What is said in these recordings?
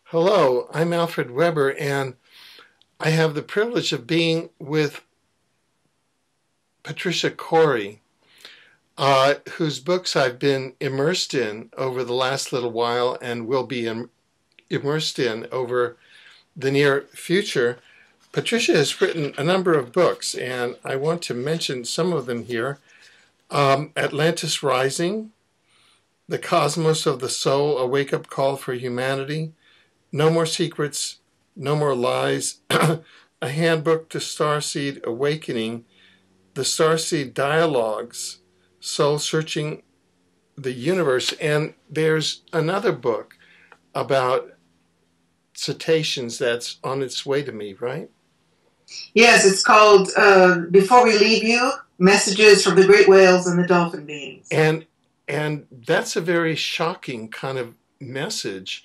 Hello, I'm Alfred Webre, and I have the privilege of being with Patricia Cori, whose books I've been immersed in over the last little while and will be immersed in over the near future. Patricia has written a number of books, and I want to mention some of them here. Atlantis Rising, The Cosmos of the Soul, A Wake-Up Call for Humanity, No More Secrets, No More Lies, A Handbook to Starseed Awakening, The Starseed Dialogues, Soul Searching the Universe, and there's another book about cetaceans that's on its way to me, right? Yes, it's called Before We Leave You, Messages from the Great Whales and the Dolphin Beings. And that's a very shocking kind of message.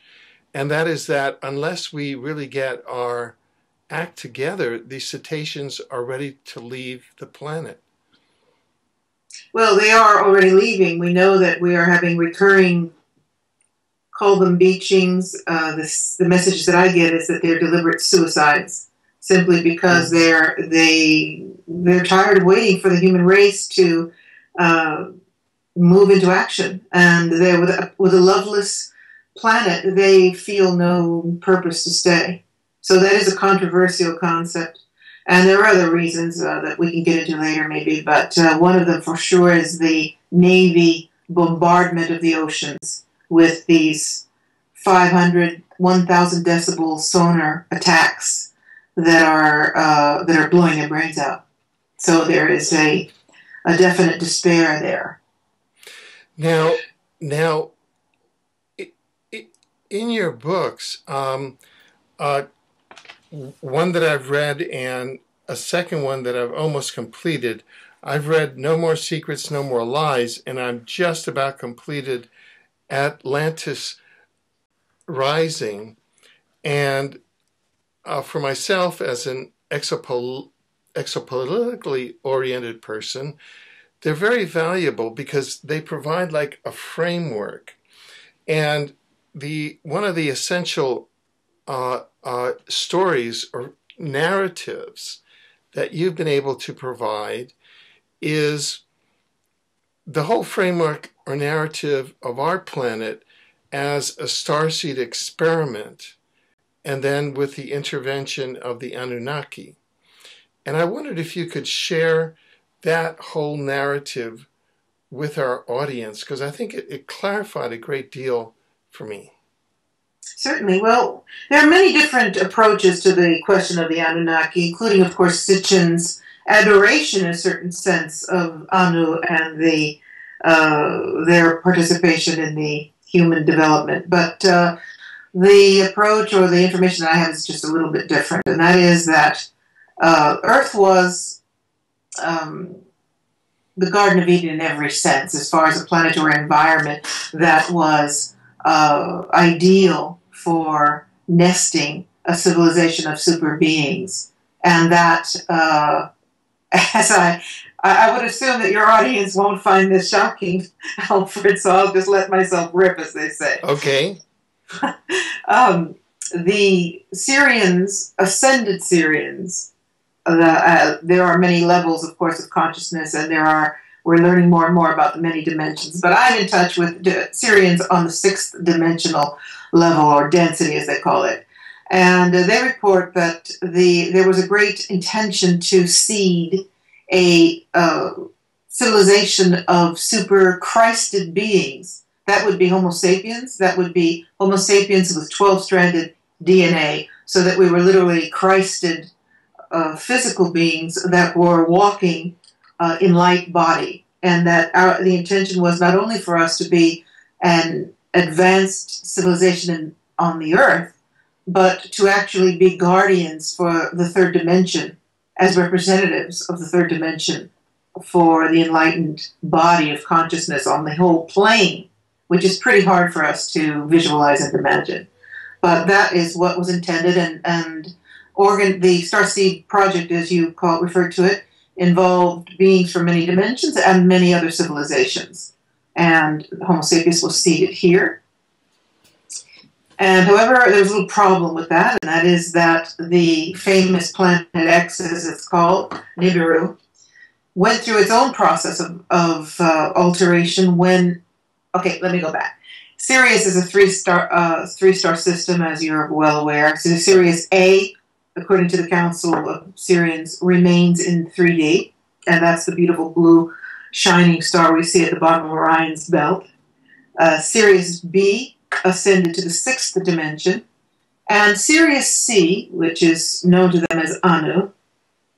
And that is that unless we really get our act together, these cetaceans are ready to leave the planet. Well, they are already leaving. We know that we are having recurring, call them beachings. The message that I get is that they're deliberate suicides, simply because they're tired of waiting for the human race to move into action. And they're with a loveless planet, they feel no purpose to stay. So that is a controversial concept. And there are other reasons that we can get into later maybe, but one of them for sure is the Navy bombardment of the oceans with these 500, 1,000 decibel sonar attacks that are blowing their brains out. So there is a definite despair there. Now, in your books, one that I've read and a second one that I've almost completed, I've read No More Secrets, No More Lies, and I'm just about completed Atlantis Rising. And for myself, as an exopolitically oriented person, they're very valuable because they provide like a framework. And one of the essential stories or narratives that you've been able to provide is the whole framework or narrative of our planet as a starseed experiment, and then with the intervention of the Anunnaki. And I wondered if you could share that whole narrative with our audience, because I think it clarified a great deal for me. Certainly. Well, there are many different approaches to the question of the Anunnaki, including, of course, Sitchin's adoration, in a certain sense, of Anu and their participation in the human development. But the approach or the information that I have is just a little bit different, and that is that Earth was the Garden of Eden in every sense, as far as a planetary environment that was ideal for nesting a civilization of super beings. And that, as I would assume that your audience won't find this shocking, Alfred, so I'll just let myself rip, as they say. Okay. The Syrians, ascended Syrians, there are many levels, of course, of consciousness, and we're learning more and more about the many dimensions. But I'm in touch with Syrians on the 6th dimensional level, or density, as they call it. And they report that there was a great intention to seed a civilization of super Christed beings. That would be Homo sapiens. That would be Homo sapiens with 12-stranded DNA, so that we were literally Christed physical beings that were walking in light body, and that the intention was not only for us to be an advanced civilization on the Earth, but to actually be guardians for the third dimension, as representatives of the third dimension for the enlightened body of consciousness on the whole plane, which is pretty hard for us to visualize and imagine. But that is what was intended, and the Starseed Project, as you referred to it, involved beings from many dimensions and many other civilizations. And Homo sapiens was seated here. And however, there's a little problem with that, and that is that the famous planet X, as it's called, Nibiru, went through its own process of alteration when. Okay, let me go back. Sirius is a three-star system, as you're well aware. So Sirius A, according to the Council of Sirians, remains in 3D, and that's the beautiful blue shining star we see at the bottom of Orion's belt. Sirius B ascended to the 6th dimension, and Sirius C, which is known to them as Anu,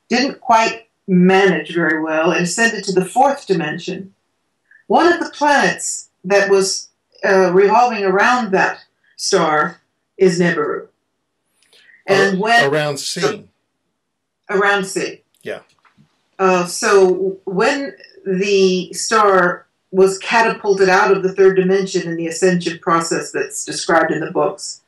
didn't quite manage very well and ascended to the 4th dimension. One of the planets that was revolving around that star is Nibiru. And around C. Around C. Yeah. So when the star was catapulted out of the 3rd dimension in the ascension process that's described in the books,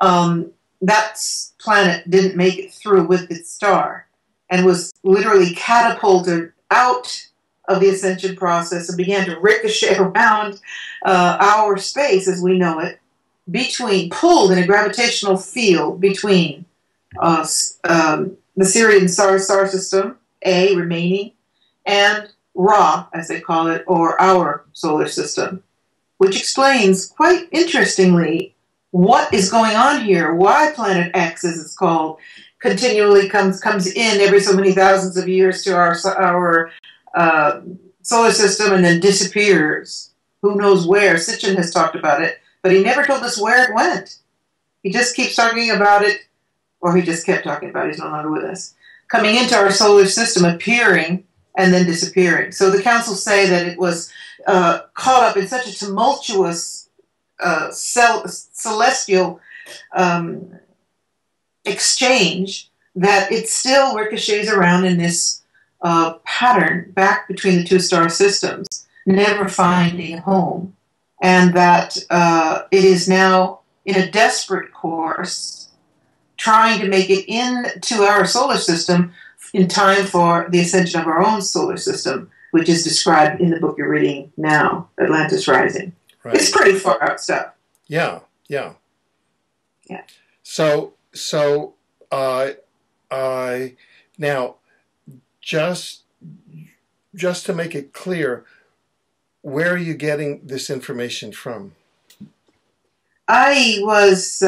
that planet didn't make it through with its star and was literally catapulted out of the ascension process and began to ricochet around our space as we know it, pulled in a gravitational field between the Sirian star system, A, remaining, and Ra, as they call it, or our solar system, which explains quite interestingly what is going on here, why Planet X, as it's called, continually comes in every so many thousands of years to our solar system and then disappears. Who knows where? Sitchin has talked about it, but he never told us where it went. He just keeps talking about it, or he just kept talking about it. He's no longer with us. Coming into our solar system, appearing, and then disappearing. So the council say that it was caught up in such a tumultuous celestial exchange that it still ricochets around in this pattern back between the 2 star systems, never finding home. And that it is now in a desperate course trying to make it into our solar system in time for the ascension of our own solar system, which is described in the book you're reading now, Atlantis Rising. Right. It's pretty far out stuff. Yeah. So now, just to make it clear, where are you getting this information from? I was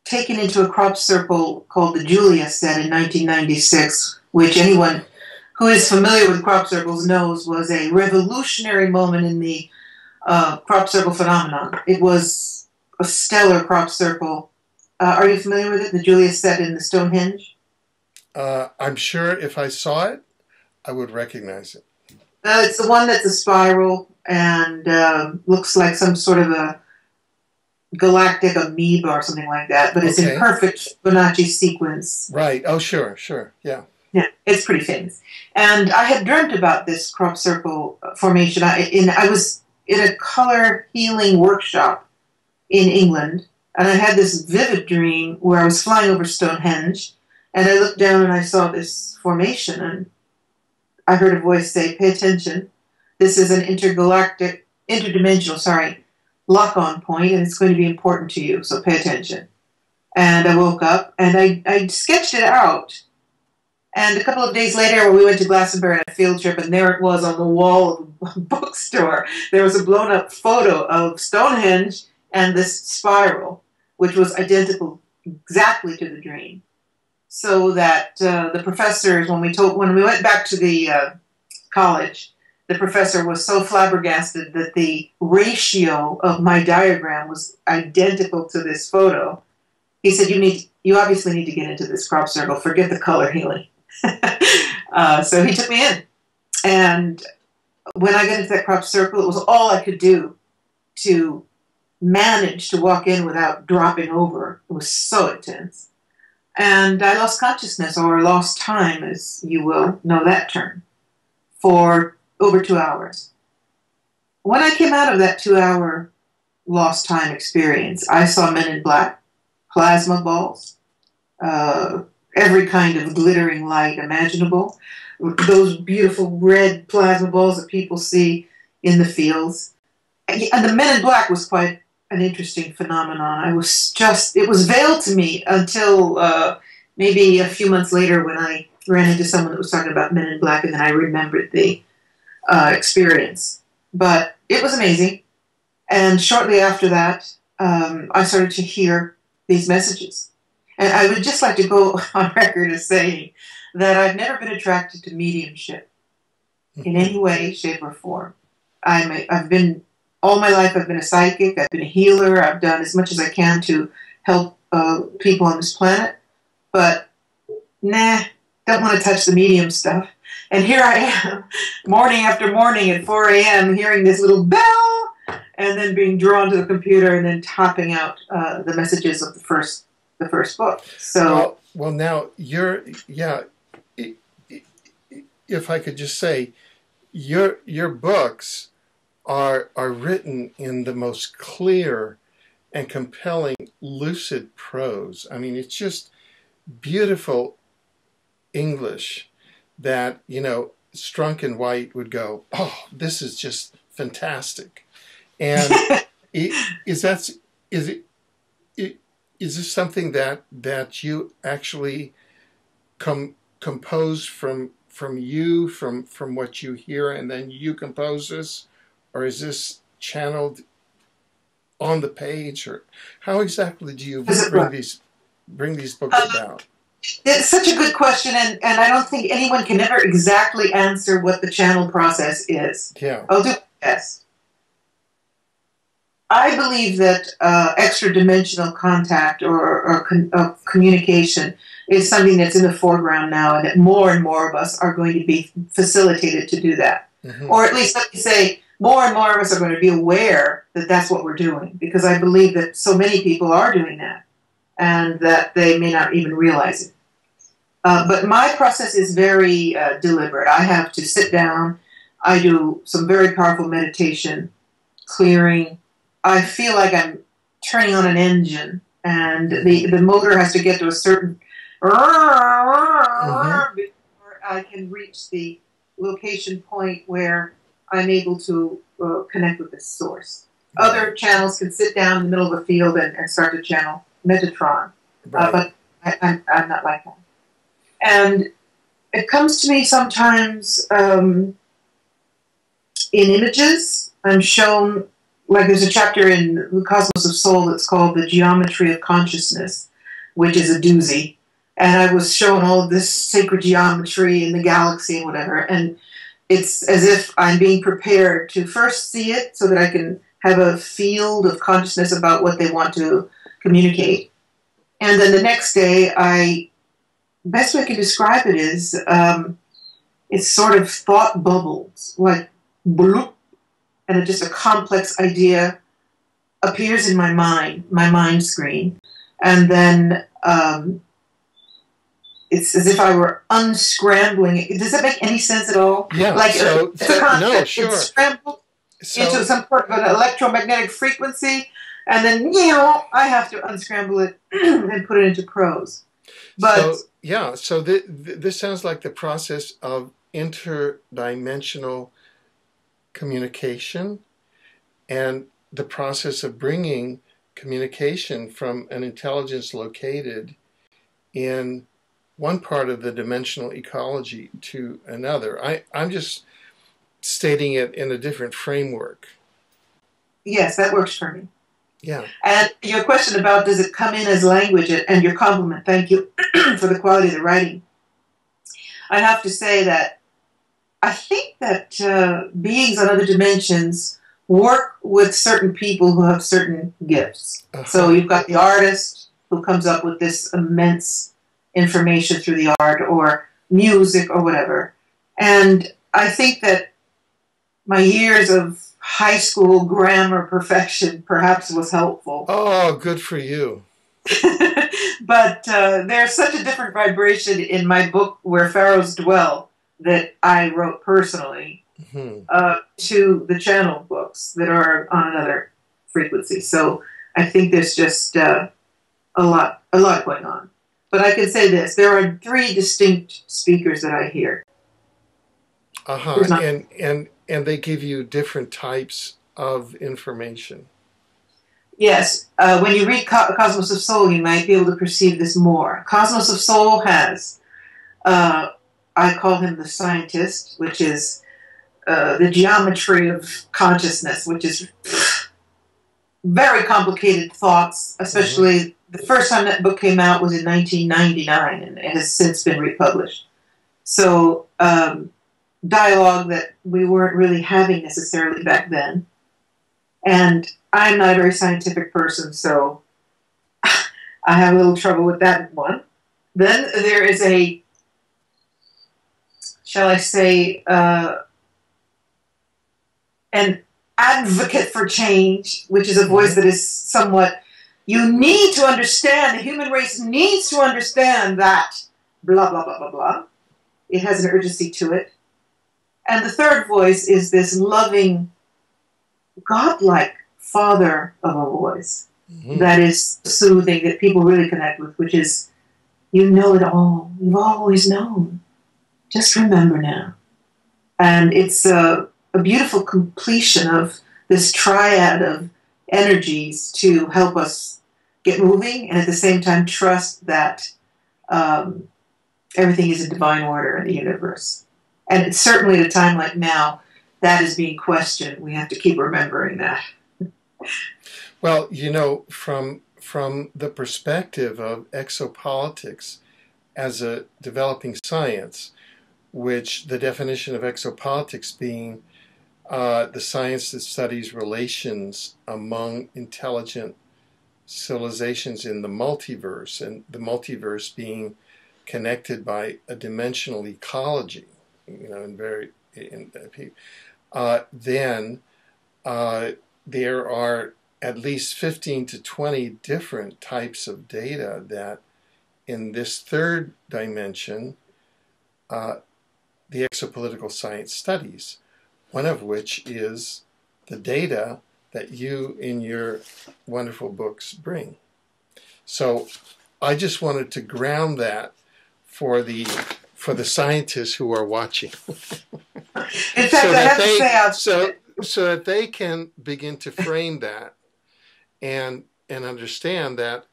taken into a crop circle called the Julia set in 1996, which anyone who is familiar with crop circles knows was a revolutionary moment in the crop circle phenomenon. It was a stellar crop circle. Are you familiar with it? The Julia set in the Stonehenge? I'm sure if I saw it, I would recognize it. It's the one that's a spiral and looks like some sort of a galactic amoeba or something like that, but it's in perfect Fibonacci sequence. Right. Oh, sure. Yeah. Yeah, it's pretty famous. And I had dreamt about this crop circle formation. I was in a color healing workshop in England, and I had this vivid dream where I was flying over Stonehenge, and I looked down and I saw this formation, and I heard a voice say, "Pay attention. This is an interdimensional, lock-on point, and it's going to be important to you, so pay attention." And I woke up, and I sketched it out. And a couple of days later, we went to Glastonbury on a field trip, and there it was on the wall of a bookstore. There was a blown-up photo of Stonehenge and this spiral, which was identical exactly to the dream. So that the professors, when we went back to the college, the professor was so flabbergasted that the ratio of my diagram was identical to this photo. He said, you obviously need to get into this crop circle. Forget the color healing. So he took me in. And when I got into that crop circle, it was all I could do to manage to walk in without dropping over. It was so intense. And I lost consciousness, or lost time, as you will know that term, for over 2 hours. When I came out of that 2-hour lost time experience, I saw men in black, plasma balls, every kind of glittering light imaginable, those beautiful red plasma balls that people see in the fields. And the men in black was quite an interesting phenomenon. It was veiled to me until maybe a few months later when I ran into someone that was talking about Men in Black, and then I remembered the experience. But it was amazing. And shortly after that, I started to hear these messages. And I would just like to go on record as saying that I've never been attracted to mediumship in any way, shape, or form. I've been, all my life, I've been a psychic, I've been a healer, I've done as much as I can to help people on this planet. But, nah, don't want to touch the medium stuff. And here I am, morning after morning at 4 a.m., hearing this little bell, and then being drawn to the computer and then topping out the messages of the first book. So, well, now if I could just say, your books are written in the most clear and compelling, lucid prose. I mean, it's just beautiful English that, Strunk and White would go, oh, this is just fantastic. And is this something that you actually compose from what you hear, and then you compose this, or is this channeled on the page, or how exactly do you bring these books about? It's such a good question, and I don't think anyone can ever exactly answer what the channel process is. Yeah. I'll do my best. I believe that extra-dimensional contact or communication is something that's in the foreground now, and that more and more of us are going to be facilitated to do that. Mm-hmm. Or at least, let me say, more and more of us are going to be aware that that's what we're doing, because I believe that so many people are doing that, and that they may not even realize it. But my process is very deliberate. I have to sit down. I do some very powerful meditation, clearing. I feel like I'm turning on an engine, and the motor has to get to a certain before I can reach the location point where I'm able to connect with the source. Right. Other channels can sit down in the middle of a field and start to channel Metatron, right. But I'm not like that. And it comes to me sometimes in images. I'm shown, like there's a chapter in The Cosmos of Soul that's called The Geometry of Consciousness, which is a doozy. And I was shown all of this sacred geometry in the galaxy and whatever. And it's as if I'm being prepared to first see it so that I can have a field of consciousness about what they want to communicate. And then the next day, best way I can describe it is, it's sort of thought bubbles, like bloop, and just a complex idea appears in my mind screen. And then it's as if I were unscrambling it. Does that make any sense at all? Yeah. Like it's a concept. No, sure. It's scrambled into some sort of an electromagnetic frequency, and then I have to unscramble it and put it into prose. But so this sounds like the process of interdimensional communication, and the process of bringing communication from an intelligence located in one part of the dimensional ecology to another. I'm just stating it in a different framework. Yes, that works for me. Yeah. And your question about does it come in as language, and your compliment, thank you for the quality of the writing. I have to say that I think that beings on other dimensions work with certain people who have certain gifts. Uh-huh. So you've got the artist who comes up with this immense information through the art or music or whatever. And I think that my years of high school grammar perfection perhaps was helpful. Oh, good for you. But there's such a different vibration in my book Where Pharaohs Dwell that I wrote personally to the channel books that are on another frequency. So I think there's just a lot going on. But I can say this, there are 3 distinct speakers that I hear. And they give you different types of information. Yes, when you read Cosmos of Soul, you might be able to perceive this more. Cosmos of Soul has, I call him the scientist, which is the geometry of consciousness, which is very complicated thoughts, especially the first time that book came out was in 1999, and it has since been republished. So, dialogue that we weren't really having necessarily back then. And I'm not a very scientific person, so I have a little trouble with that one. Then there is a, shall I say, an advocate for change, which is a voice that is somewhat, you need to understand, the human race needs to understand that blah, blah, blah, blah, blah. It has an urgency to it. And the third voice is this loving, godlike father of a voice that is soothing, that people really connect with, which is, you know it all. You've always known. Just remember now. And it's a beautiful completion of this triad of energies to help us get moving and at the same time trust that everything is in divine order in the universe. And it's certainly at a time like now, that is being questioned. We have to keep remembering that. Well, you know, from the perspective of exopolitics as a developing science, which the definition of exopolitics being the science that studies relations among intelligent civilizations in the multiverse, and the multiverse being connected by a dimensional ecology, you know, then there are at least 15 to 20 different types of data that in this third dimension the exopolitical science studies, one of which is the data that you in your wonderful books bring. So I just wanted to ground that for the scientists who are watching. In fact, I have to say, so that they can begin to frame that and understand that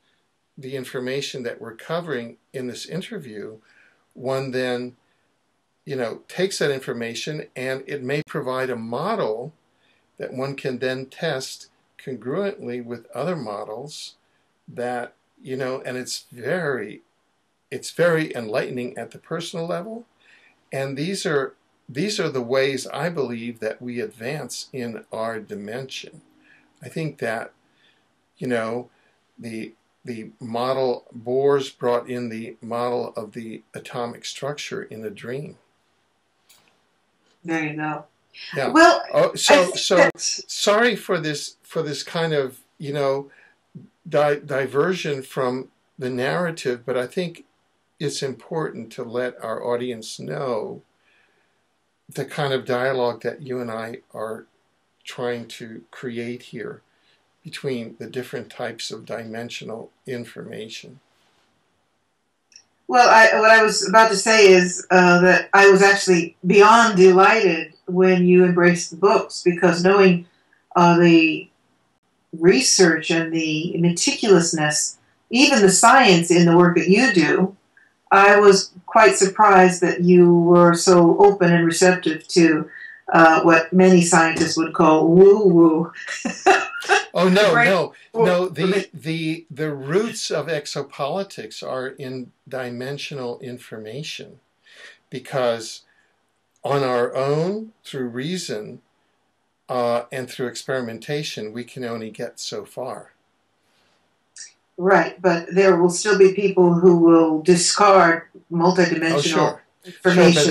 the information that we're covering in this interview, one then, you know, takes that information and it may provide a model that one can then test congruently with other models that, you know, and it's very enlightening at the personal level. And these are the ways I believe that we advance in our dimension. I think that, you know, the model, Bohr's brought in the model of the atomic structure in a dream. there you go. Yeah. Well, so sorry for this kind of, you know, diversion from the narrative, but I think it's important to let our audience know the kind of dialogue that you and I are trying to create here between the different types of dimensional information. Well, what I was about to say is that I was actually beyond delighted when you embraced the books, because knowing the research and the meticulousness, even the science in the work that you do, I was quite surprised that you were so open and receptive to what many scientists would call woo-woo. Oh, no. The roots of exopolitics are in dimensional information, because on our own, through reason and through experimentation, we can only get so far. Right, but there will still be people who will discard multidimensional information.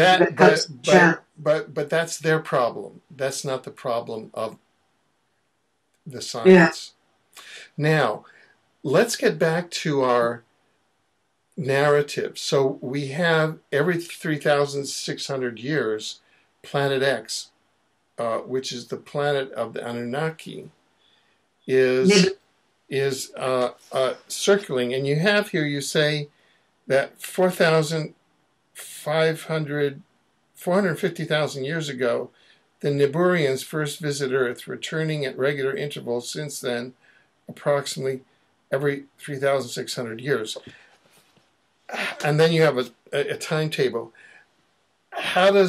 But that's their problem. That's not the problem of the science. Yeah. Now, let's get back to our narrative. So we have every 3,600 years, Planet X, which is the planet of the Anunnaki, is circling. And you have here, you say that 450,000 years ago, the Niburians first visited Earth, returning at regular intervals since then, approximately every 3,600 years. And then you have a timetable. How do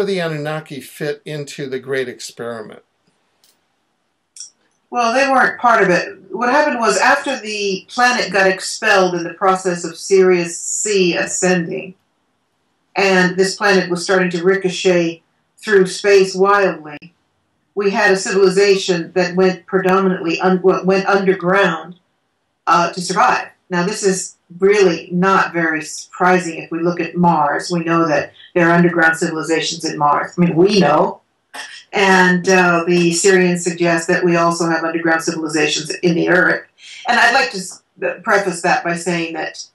the Anunnaki fit into the Great Experiment? Well, they weren't part of it. What happened was after the planet got expelled in the process of Sirius C ascending, and this planet was starting to ricochet through space wildly, we had a civilization that went predominantly went underground to survive. Now, this is really not very surprising if we look at Mars. We know that there are underground civilizations in Mars. I mean, we know. And the Syrians suggest that we also have underground civilizations in the Earth. And I'd like to preface that by saying that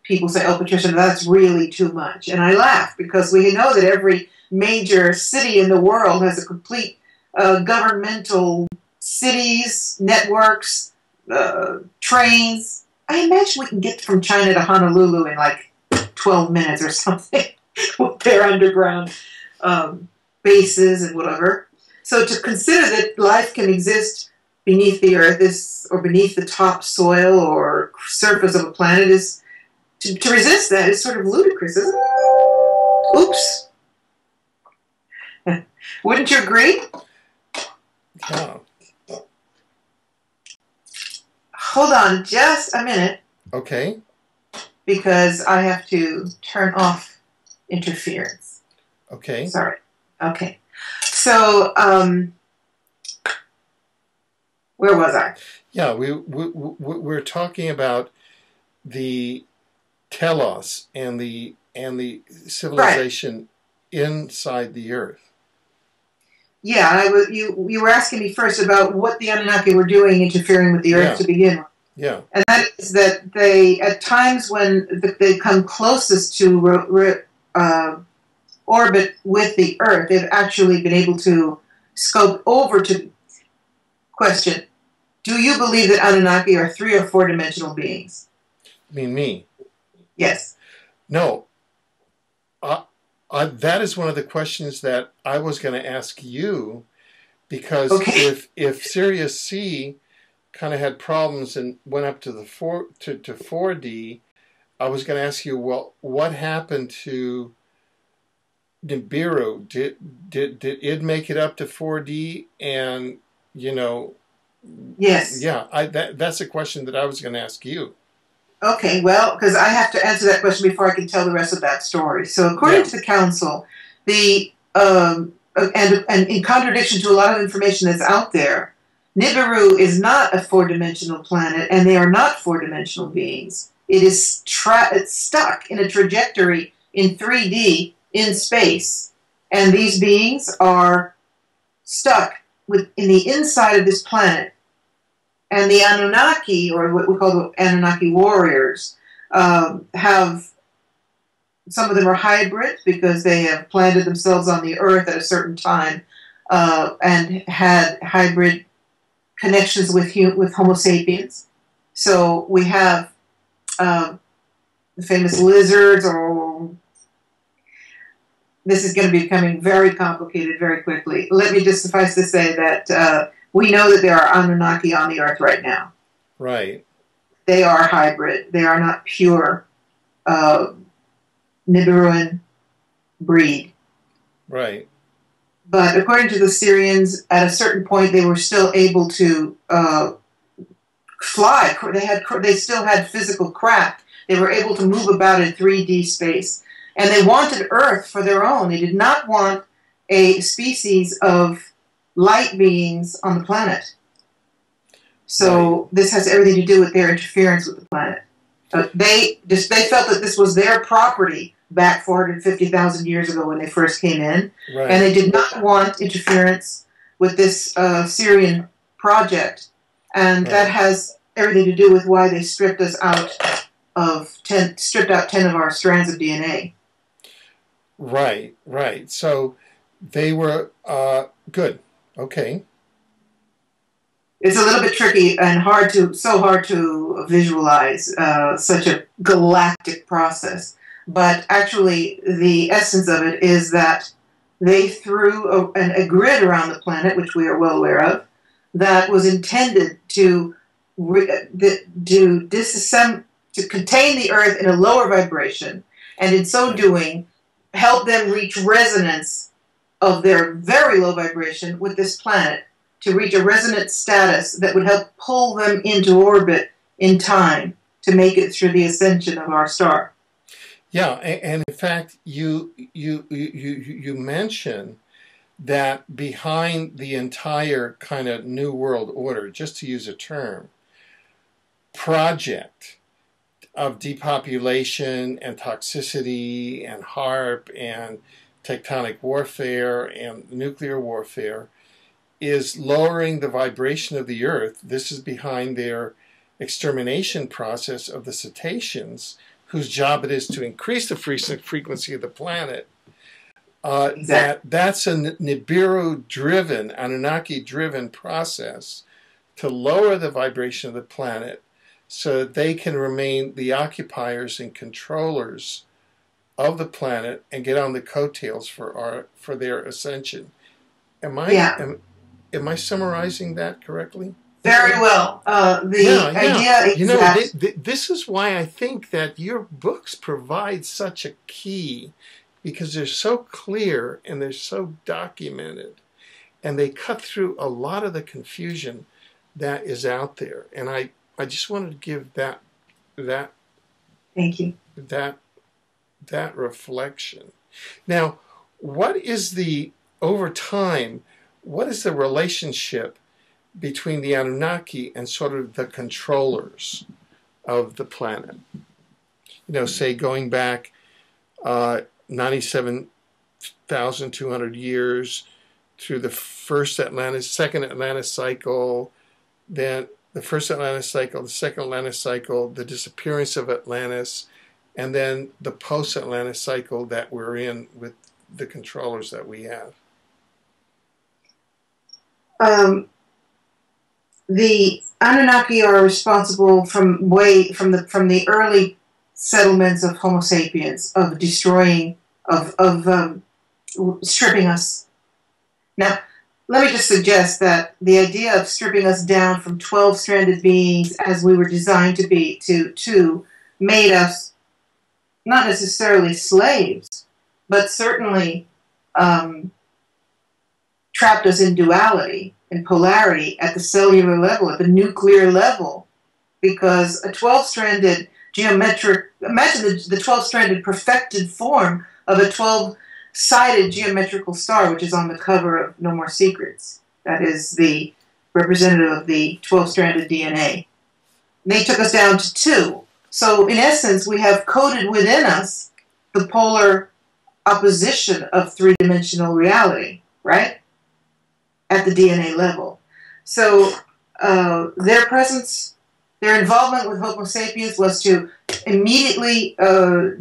people say, oh, Patricia, that's really too much. And I laugh because we know that every major city in the world has a complete governmental cities, networks, trains. I imagine we can get from China to Honolulu in like 12 minutes or something with their underground bases and whatever. So to consider that life can exist beneath the earth or beneath the top soil or surface of a planet is, to resist that is sort of ludicrous, isn't it? Oops. Wouldn't you agree? Yeah. Hold on just a minute. Okay. Because I have to turn off interference. Okay. Sorry. Okay. So, where was I? Yeah, we're talking about the telos and the civilization inside the Earth. Yeah, you were asking me first about what the Anunnaki were doing interfering with the Earth to begin with. Yeah. And that is that they, at times when they come closest to orbit with the Earth, they've actually been able to scope over to question, do you believe that Anunnaki are 3- or 4-dimensional beings? You mean me? Yes. No. That is one of the questions that I was going to ask you, because if Sirius C kind of had problems and went up to the 4D, I was going to ask you, well, what happened to Nibiru? Did it make it up to 4D? And yes, yeah, that's a question that I was going to ask you. Okay, well, because I have to answer that question before I can tell the rest of that story. So, according to the council, and in contradiction to a lot of information that's out there, Nibiru is not a 4-dimensional planet, and they are not 4-dimensional beings. It is it's stuck in a trajectory in 3D in space, and these beings are stuck in the inside of this planet. And the Anunnaki, or what we call the Anunnaki warriors, have, some of them are hybrids because they have planted themselves on the Earth at a certain time and had hybrid connections with Homo sapiens. So we have the famous lizards, or this is going to be becoming very complicated very quickly. Let me just suffice to say that we know that there are Anunnaki on the Earth right now. Right. They are hybrid. They are not pure Nibiruan breed. Right. But according to the Syrians, at a certain point, they were still able to fly. They still had physical craft. They were able to move about in 3D space. And they wanted Earth for their own. They did not want a species of light beings on the planet. So this has everything to do with their interference with the planet. They felt that this was their property back 450,000 years ago when they first came in. Right. And they did not want interference with this Syrian project. And that has everything to do with why they stripped us out of 10 of our strands of DNA. Right, right. So they were good. Okay. It's a little bit tricky and so hard to visualize such a galactic process. But actually, the essence of it is that they threw a grid around the planet, which we are well aware of, that was intended to to contain the Earth in a lower vibration, and in so doing, help them reach resonance of their very low vibration with this planet, to reach a resonant status that would help pull them into orbit in time to make it through the ascension of our star. Yeah, and in fact, you mention that behind the entire kind of New World Order, just to use a term, project of depopulation and toxicity and HARP and tectonic warfare and nuclear warfare is lowering the vibration of the Earth. This is behind their extermination process of the cetaceans, whose job it is to increase the frequency of the planet. That's a Nibiru-driven, Anunnaki-driven process to lower the vibration of the planet so that they can remain the occupiers and controllers of the planet and get on the coattails for their ascension. Am I summarizing that correctly? Very well. Idea is this is why I think that your books provide such a key, because they're so clear and they're so documented, and they cut through a lot of the confusion that is out there. And I just wanted to give that thank you, that reflection. Now, over time, what is the relationship between the Anunnaki and sort of the controllers of the planet? Say going back 97,200 years through the second Atlantis cycle, then the first Atlantis cycle, the second Atlantis cycle, the disappearance of Atlantis, and then the post-Atlantis cycle that we're in with the controllers that we have. The Anunnaki are responsible from the early settlements of Homo sapiens, of destroying, of stripping us. Now, let me just suggest that the idea of stripping us down from 12-stranded beings as we were designed to be to 2 made us not necessarily slaves, but certainly trapped us in duality and polarity at the cellular level, at the nuclear level, because a 12-stranded imagine the 12-stranded perfected form of a 12-sided geometrical star, which is on the cover of No More Secrets. That is the representative of the 12-stranded DNA. They took us down to 2. So in essence, we have coded within us the polar opposition of 3-dimensional reality, right? At the DNA level. So their presence, their involvement with Homo sapiens was to immediately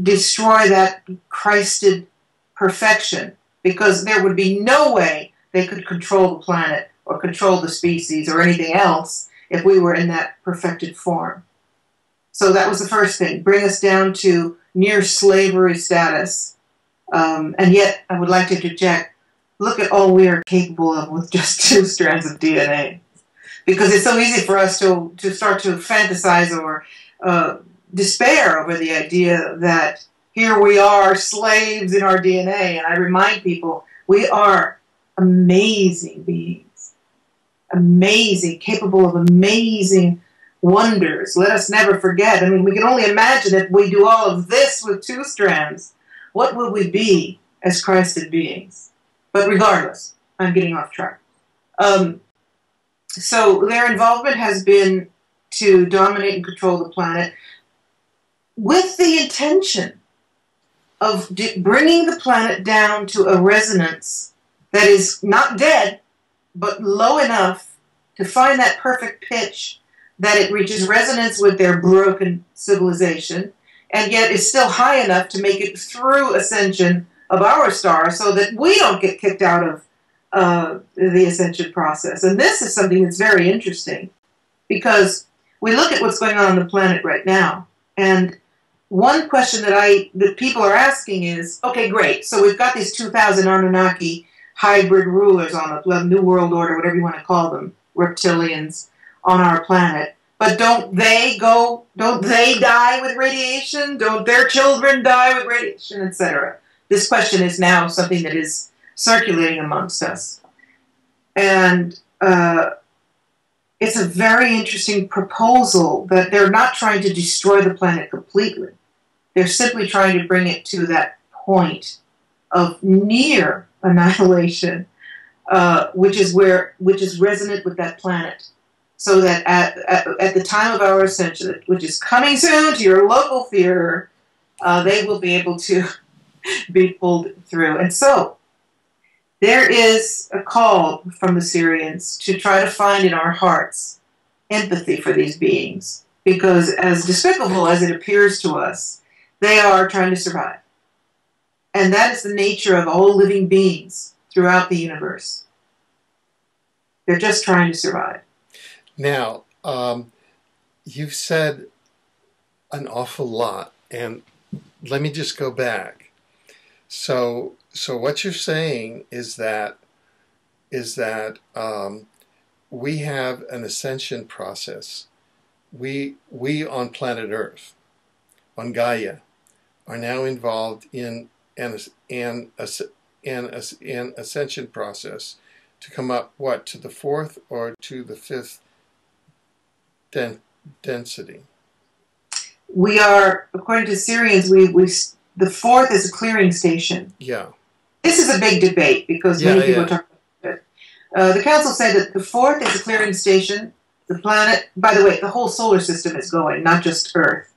destroy that Christed perfection, because there would be no way they could control the planet or control the species or anything else if we were in that perfected form. So that was the first thing, bring us down to near slavery status. And yet, I would like to interject, look at all we are capable of with just 2 strands of DNA. Because it's so easy for us to start to fantasize or despair over the idea that here we are, slaves in our DNA. And I remind people, we are amazing beings. Amazing, capable of amazing wonders. Let us never forget. I mean, we can only imagine if we do all of this with 2 strands, what will we be as Christed beings? But regardless, I'm getting off track. So their involvement has been to dominate and control the planet with the intention of bringing the planet down to a resonance that is not dead, but low enough to find that perfect pitch that it reaches resonance with their broken civilization, and yet is still high enough to make it through ascension of our star so that we don't get kicked out of the ascension process. And this is something that's very interesting, because we look at what's going on the planet right now, and one question that people are asking is, okay, great, so we've got these 2,000 Anunnaki hybrid rulers on the New World Order, whatever you want to call them, reptilians on our planet. But don't they die with radiation? Don't their children die with radiation, etc.? This question is now something that is circulating amongst us. And it's a very interesting proposal that they're not trying to destroy the planet completely. They're simply trying to bring it to that point of near annihilation, which is resonant with that planet. So that at the time of our ascension, which is coming soon to your local theater, they will be able to be pulled through. And so there is a call from the Syrians to try to find in our hearts empathy for these beings. Because as despicable as it appears to us, they are trying to survive. And that is the nature of all living beings throughout the universe. They're just trying to survive. Now, you've said an awful lot, and let me just go back. So what you're saying is that we have an ascension process. We on planet Earth, on Gaia, are now involved in an ascension process to come up, what, to the fourth or to the fifth density? We are, according to Syrians, the fourth is a clearing station. Yeah. This is a big debate because many people are talking about it. The council said that the fourth is a clearing station. The planet, by the way, the whole solar system is going, not just Earth,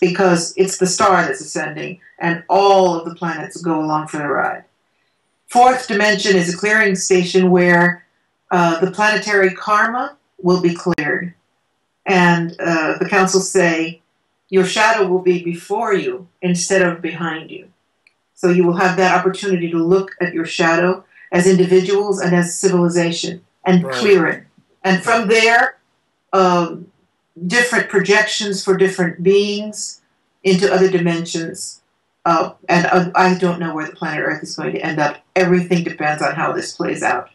because it's the star that's ascending, and all of the planets go along for the ride. Fourth dimension is a clearing station where the planetary karma will be cleared. And the councils say your shadow will be before you instead of behind you. So you will have that opportunity to look at your shadow as individuals and as civilization and clear it. And from there, different projections for different beings into other dimensions. And I don't know where the planet Earth is going to end up. Everything depends on how this plays out.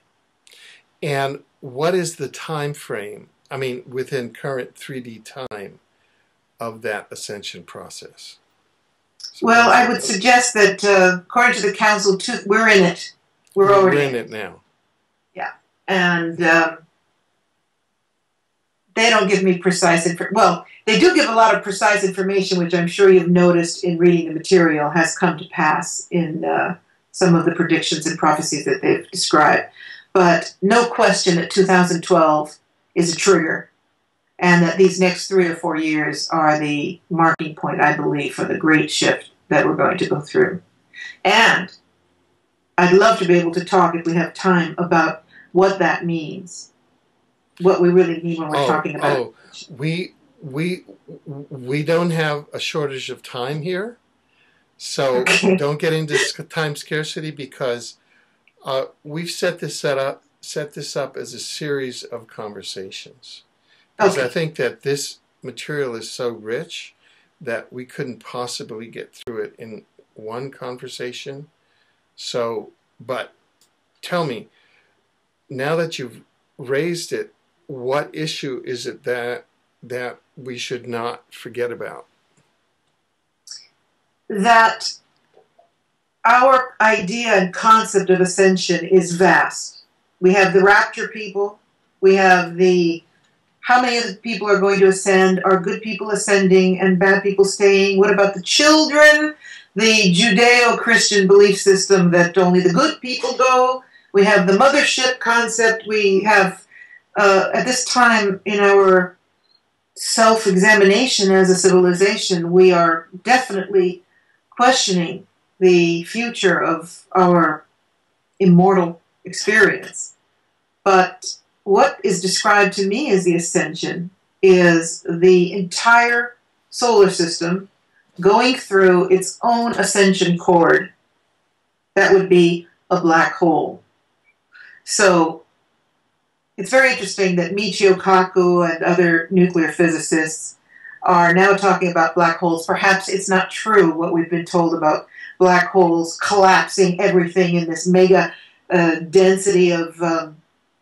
And what is the time frame, I mean, within current 3D time, of that ascension process? Well, I would suggest that, according to the council, we're in it. We're already in it now. Yeah. And they don't give me precise information. Well, they do give a lot of precise information, which I'm sure you've noticed in reading the material has come to pass in some of the predictions and prophecies that they've described. But no question that 2012 is a trigger, and that these next 3 or 4 years are the marking point, I believe, for the great shift that we're going to go through. And I'd love to be able to talk, if we have time, about what that means, what we really mean when we're talking about it. We don't have a shortage of time here, so don't get into time scarcity, because we've set this up as a series of conversations. Because I think that this material is so rich that we couldn't possibly get through it in one conversation. So, but tell me, now that you've raised it, what issue is it that we should not forget about? That our idea and concept of ascension is vast. We have the rapture people. We have how many of the people are going to ascend? Are good people ascending and bad people staying? What about the children? The Judeo-Christian belief system that only the good people go. We have the mothership concept. We have, at this time in our self-examination as a civilization, we are definitely questioning the future of our immortal experience. But what is described to me as the ascension is the entire solar system going through its own ascension cord. That would be a black hole. So it's very interesting that Michio Kaku and other nuclear physicists are now talking about black holes. Perhaps it's not true what we've been told about black holes collapsing everything in this mega density of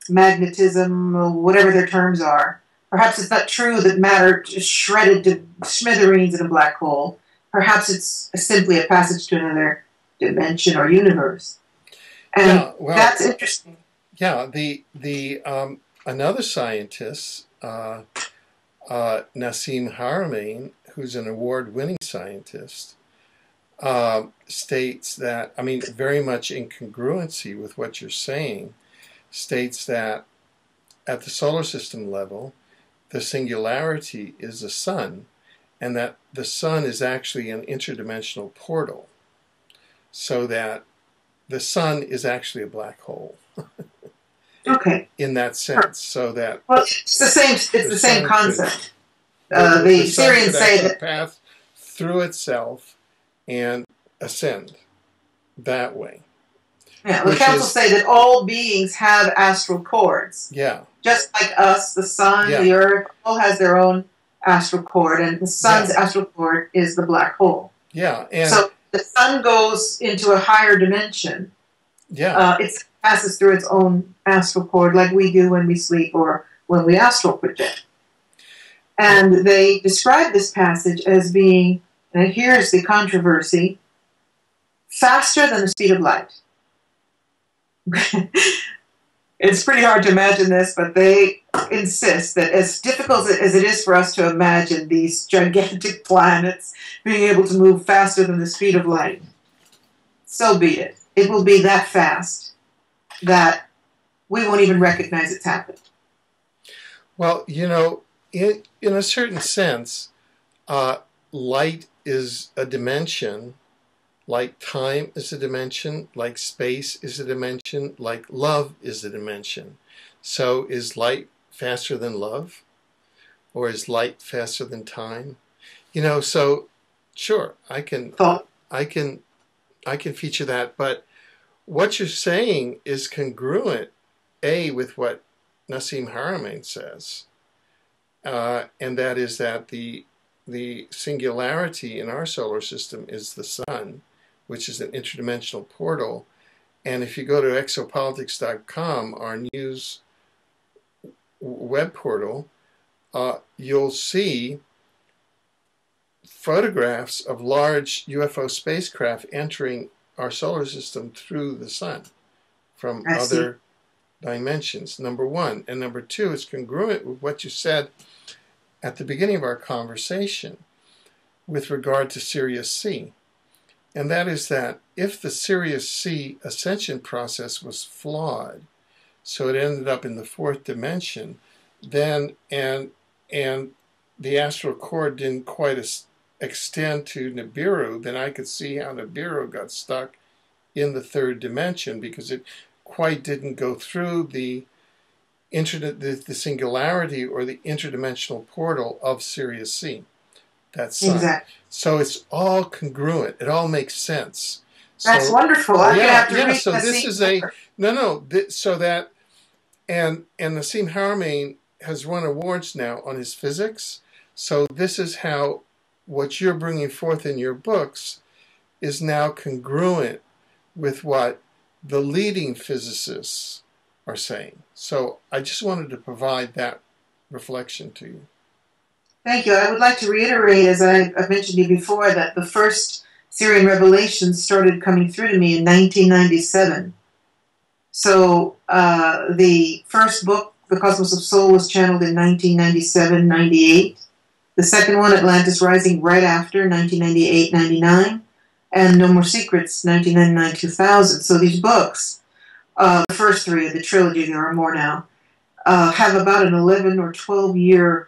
magnetism, or whatever their terms are. Perhaps it's not true that matter is shredded to smithereens in a black hole. Perhaps it's simply a passage to another dimension or universe. And Yeah, well, that's interesting. yeah. The another scientist, Nassim Haramein, who's an award-winning scientist, states that, I mean, very much in congruency with what you're saying, states that at the solar system level, the singularity is the sun, and that the sun is actually an interdimensional portal, so that the sun is actually a black hole. Okay. In that sense, so that well, it's the same. It's the same concept. The Syrians say that pass through itself and ascend that way. Yeah, the councils say that all beings have astral cords. Yeah. Just like us, the sun, the earth, all has their own astral cord, and the sun's astral cord is the black hole. Yeah. And so the sun goes into a higher dimension. Yeah. It passes through its own astral cord like we do when we sleep or when we astral project. And they describe this passage as being, and here's the controversy, faster than the speed of light. It's pretty hard to imagine this, but they insist that as difficult as it is for us to imagine these gigantic planets being able to move faster than the speed of light, so be it. It will be that fast that we won't even recognize it's happened. Well, you know, in a certain sense, light is a dimension, like time is a dimension, like space is a dimension, like love is a dimension. So is light faster than love? Or is light faster than time? You know, so sure, I can feature that, but what you're saying is congruent, with what Nassim Haramein says, and that is that the singularity in our solar system is the sun, which is an interdimensional portal. And if you go to exopolitics.com, our news web portal, you'll see photographs of large UFO spacecraft entering our solar system through the sun from other dimensions, number one. And number two, it's congruent with what you said at the beginning of our conversation with regard to Sirius C. And that is that if the Sirius C ascension process was flawed, so it ended up in the fourth dimension, then and the astral cord didn't quite extend to Nibiru, then I could see how Nibiru got stuck in the third dimension because it quite didn't go through the singularity or the interdimensional portal of Sirius C. That sun. Exactly. So it's all congruent. It all makes sense. That's wonderful. I'm going to have to read so this is so that and Nassim Haramein has won awards now on his physics. So this is how what you're bringing forth in your books is now congruent with what the leading physicists are saying. So I just wanted to provide that reflection to you. Thank you. I would like to reiterate, as I've mentioned to you before, that the first Syrian revelations started coming through to me in 1997. So the first book, The Cosmos of Soul, was channeled in 1997-98. The second one, Atlantis Rising, right after, 1998-99. And No More Secrets, 1999-2000. So these books, the first three of the trilogy, there are more now, have about an 11 or 12 year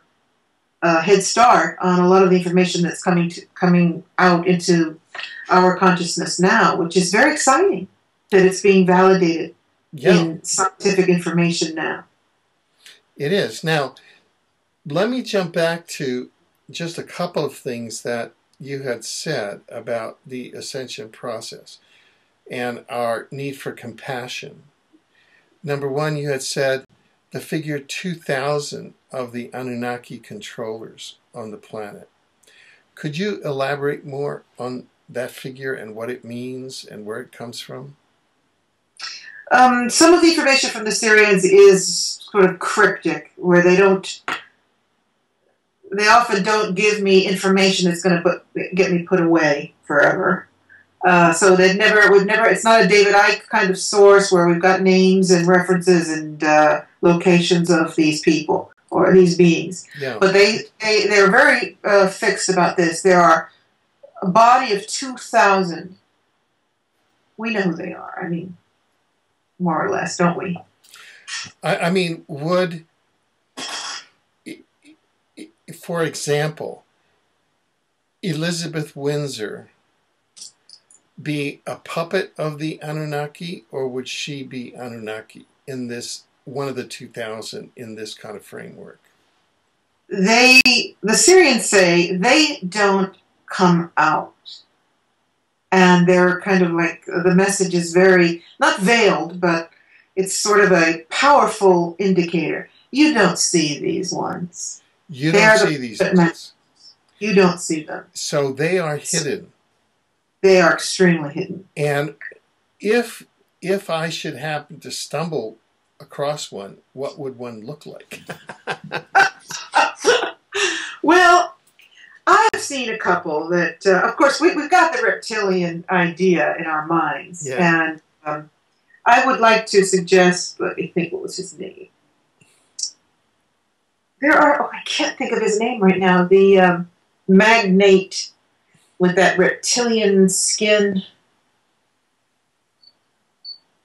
head start on a lot of the information that's coming out into our consciousness now, which is very exciting that it's being validated in scientific information now. It is. Now, let me jump back to just a couple of things that you had said about the ascension process and our need for compassion. Number one, you had said the figure 2000 of the Anunnaki controllers on the planet. Could you elaborate more on that figure and what it means and where it comes from? Some of the information from the Syrians is sort of cryptic, where they often don't give me information that's going to get me put away forever. So it's not a David Icke kind of source where we've got names and references and locations of these people or these beings. Yeah. But they're very fixed about this. There are a body of 2,000. We know who they are. I mean, more or less, don't we? I mean, would, for example, Elizabeth Windsor be a puppet of the Anunnaki, or would she be Anunnaki in this, one of the 2,000 in this kind of framework? The Syrians say they don't come out. And they're kind of like, the message is very, not veiled, but it's sort of a powerful indicator. You don't see these ones. You don't see these ones. You don't see them. So they are hidden. They are extremely hidden. And if I should happen to stumble across one, what would one look like? Well, I have seen a couple that, of course, we've got the reptilian idea in our minds. Yeah. And I would like to suggest, let me think, what was his name? I can't think of his name right now, the magnate with that reptilian skin.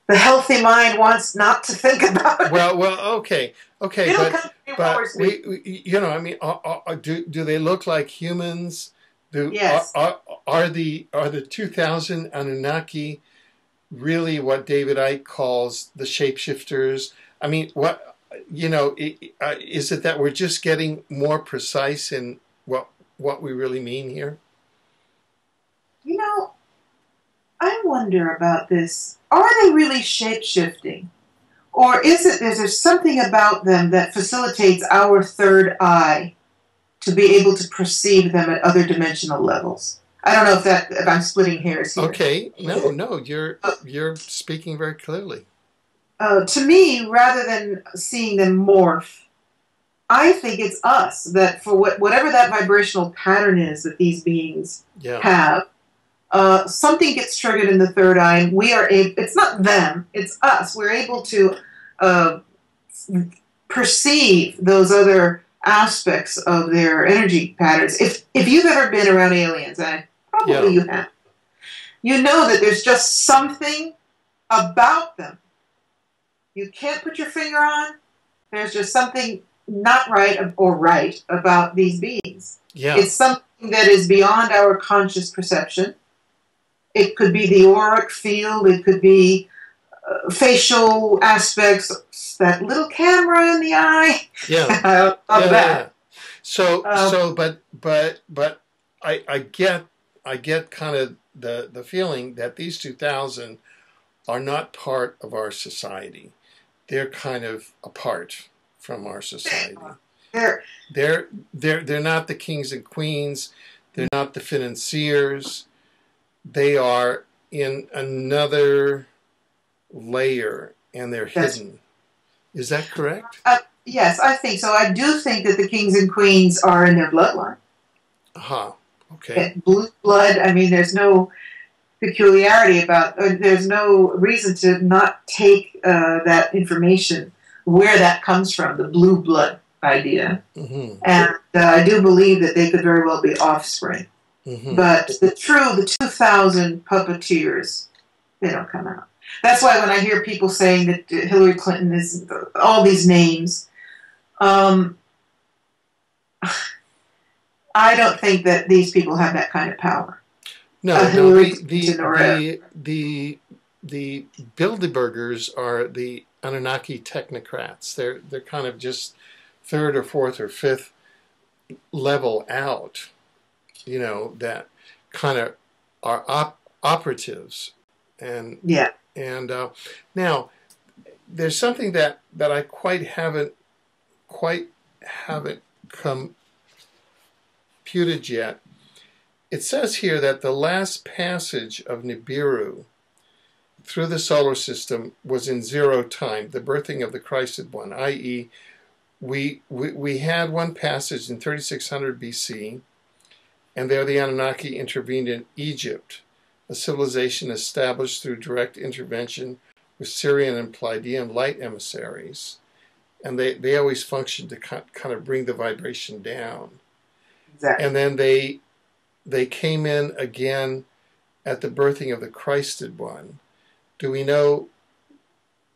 The healthy mind wants not to think about it. Well, okay, but we, you know, I mean, do they look like humans? Yes. Are the 2,000 Anunnaki really what David Icke calls the shapeshifters? I mean, what, you know, is it that we're just getting more precise in what we really mean here? You know, I wonder about this. Are they really shape-shifting? Or is there something about them that facilitates our third eye to be able to perceive them at other dimensional levels? I don't know if I'm splitting hairs here. Okay, no, you're speaking very clearly. To me, rather than seeing them morph, I think it's us that for whatever that vibrational pattern is that these beings have, something gets triggered in the third eye, and we are able, it's not them, it's us. We're able to perceive those other aspects of their energy patterns. If you've ever been around aliens, and probably you have, you know that there's just something about them. You can't put your finger on. There's just something not right or right about these beings. Yeah. It's something that is beyond our conscious perception. It could be the auric field. It could be facial aspects. That little camera in the eye. Yeah. I love that. So, but I get kind of the feeling that these 2,000 are not part of our society. They're kind of apart from our society. They're not the kings and queens. They're not the financiers. They are in another layer, and they're hidden. Is that correct? Yes, I think so. I do think that the kings and queens are in their bloodline. Okay. Blue blood. I mean, there's no peculiarity about. There's no reason to not take that information where that comes from. The blue blood idea, and I do believe that they could very well be offspring. But the 2,000 puppeteers, they don't come out. That's why when I hear people saying that Hillary Clinton is all these names, I don't think that these people have that kind of power. No, the Bilderbergers are the Anunnaki technocrats. They're kind of just third or fourth or fifth level out, you know, that kind of are operatives. And now there's something that I haven't computed yet. It says here that the last passage of Nibiru through the solar system was in zero time, the birthing of the Christed one, i.e., we had one passage in 3600 BC, and there the Anunnaki intervened in Egypt, a civilization established through direct intervention with Syrian and Pleiadian light emissaries. And they always functioned to kind of bring the vibration down. Exactly. And then they came in again at the birthing of the Christed one. Do we know,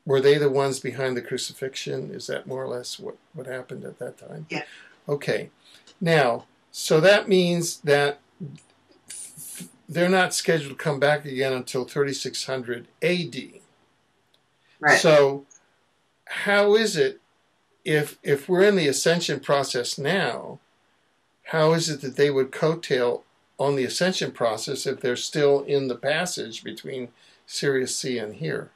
were they the ones behind the crucifixion? Is that more or less what happened at that time? Yeah. Okay. Now, so that means that they're not scheduled to come back again until 3600 AD. Right. So how is it, if we're in the ascension process now, how is it that they would coattail on the ascension process if they're still in the passage between Sirius C and here?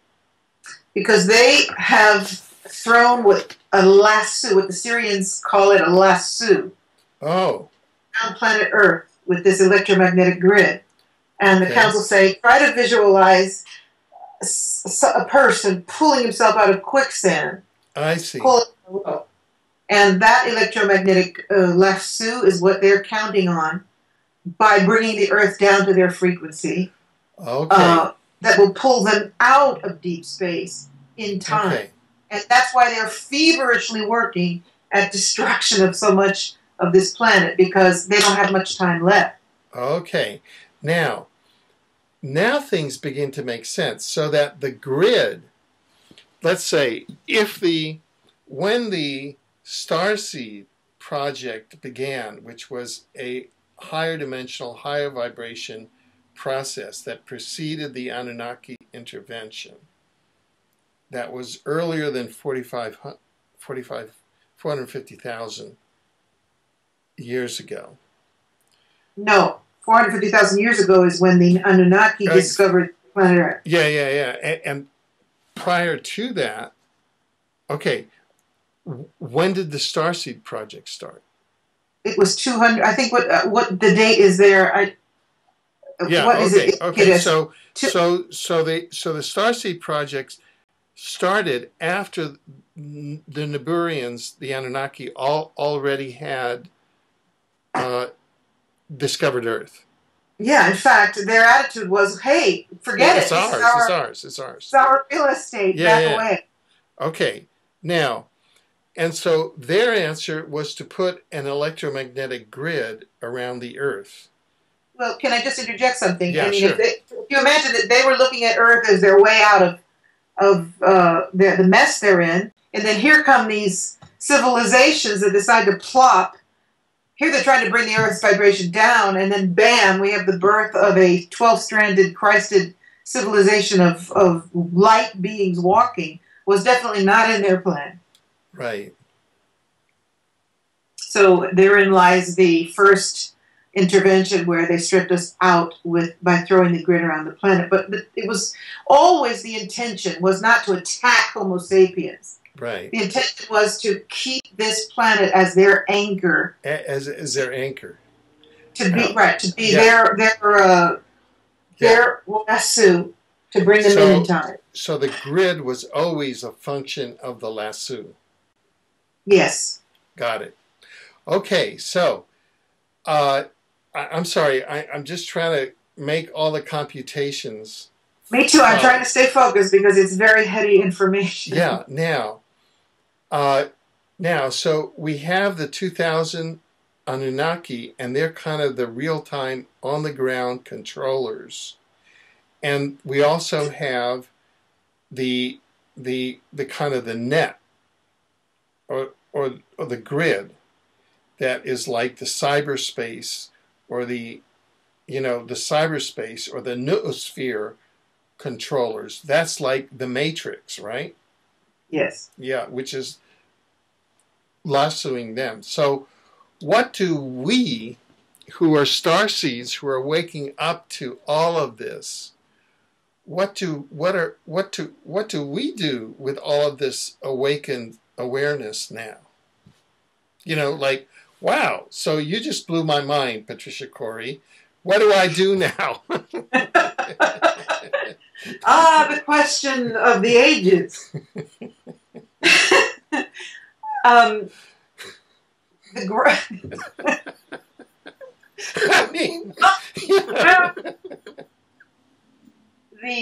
Because they have thrown with a lasso, what the Syrians call it a lasso, Oh. on planet Earth with this electromagnetic grid. And the council say, try to visualize a person pulling himself out of quicksand. I see. And that electromagnetic lasso is what they're counting on by bringing the Earth down to their frequency. Okay. That will pull them out of deep space in time. Okay. And that's why they're feverishly working at destruction of so much of this planet, because they don't have much time left. Okay. Now things begin to make sense, so that the grid, let's say, when the Starseed project began, which was a higher dimensional, higher vibration process that preceded the Anunnaki intervention, that was earlier than 450,000 years ago. No, 450,000 years ago is when the Anunnaki discovered planet Earth. Yeah. And prior to that, okay, when did the Starseed project start? It was 200. I think what the date is there. What is it? Okay. So the Starseed projects started after the Niburians, the Anunnaki, already had discovered Earth. Yeah, in fact, their attitude was, "Hey, forget it. It's ours. It's our real estate. Back away." Okay. Now, and so their answer was to put an electromagnetic grid around the Earth. Well, can I just interject something? Yeah, I mean, sure. if you imagine that they were looking at Earth as their way out of the mess they're in, and then here come these civilizations that decide to plop. Here they're trying to bring the Earth's vibration down, and then bam, we have the birth of a 12-stranded, Christed civilization of light beings walking. Was definitely not in their plan. Right. So therein lies the first intervention where they stripped us out by throwing the grid around the planet. But it was always the intention was not to attack Homo sapiens. Right. The intention was to keep this planet as their anchor. As their anchor. To be their lasso to bring them in time. So the grid was always a function of the lasso. Yes. Got it. Okay, so I'm sorry. I'm just trying to make all the computations. Me too. I'm trying to stay focused because it's very heady information. Yeah. Now, so we have the 2000 Anunnaki, and they're kind of the real-time, on-the-ground controllers. And we also have the kind of the net or the grid that is like the cyberspace or the cyberspace or the noosphere controllers. That's like the Matrix, right? Yes. Yeah, which is lassoing them. So what do we, who are starseeds, who are waking up to all of this, what do we do with all of this awakened awareness now? Like, wow, so you just blew my mind, Patricia Cori, What do I do now? The question of the ages. I mean,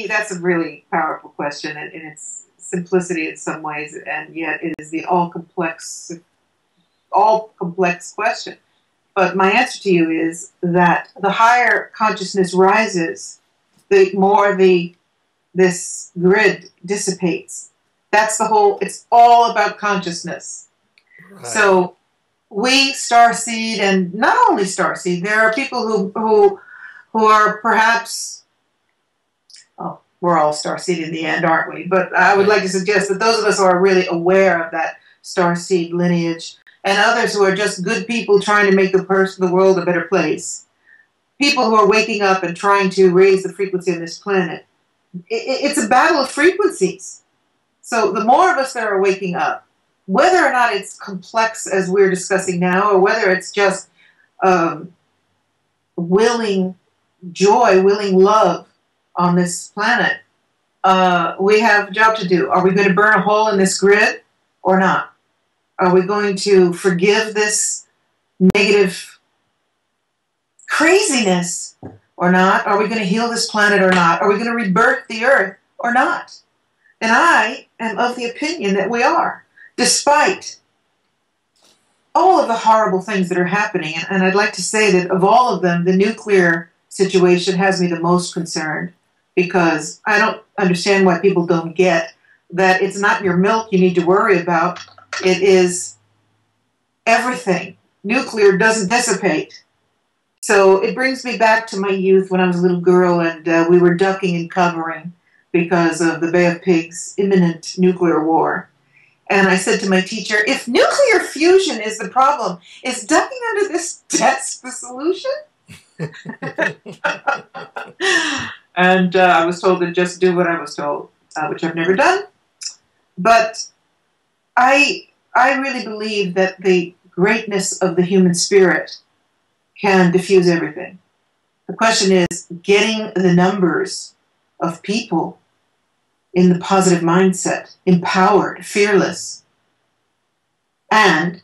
that's a really powerful question in its simplicity in some ways, and yet it is the all complex question. But my answer to you is that the higher consciousness rises, the more this grid dissipates. That's the whole. It's all about consciousness. Right. So we starseed, and not only starseed, there are people who are perhaps. Oh, we're all starseed in the end, aren't we? But I would like to suggest that those of us who are really aware of that starseed lineage, and others who are just good people trying to make the world a better place. People who are waking up and trying to raise the frequency on this planet. It's a battle of frequencies. So the more of us that are waking up, whether or not it's complex as we're discussing now, or whether it's just willing joy, willing love on this planet, we have a job to do. Are we going to burn a hole in this grid or not? Are we going to forgive this negative craziness or not? Are we going to heal this planet or not? Are we going to rebirth the earth or not? And I am of the opinion that we are, despite all of the horrible things that are happening. And I'd like to say that of all of them, the nuclear situation has me the most concerned, because I don't understand why people don't get that it's not your milk you need to worry about. It is everything. Nuclear doesn't dissipate. So it brings me back to my youth when I was a little girl, and we were ducking and covering because of the Bay of Pigs' imminent nuclear war. And I said to my teacher, if nuclear fusion is the problem, is ducking under this desk the solution? And I was told to just do what I was told, which I've never done. But I really believe that the greatness of the human spirit can diffuse everything. The question is getting the numbers of people in the positive mindset, empowered, fearless. And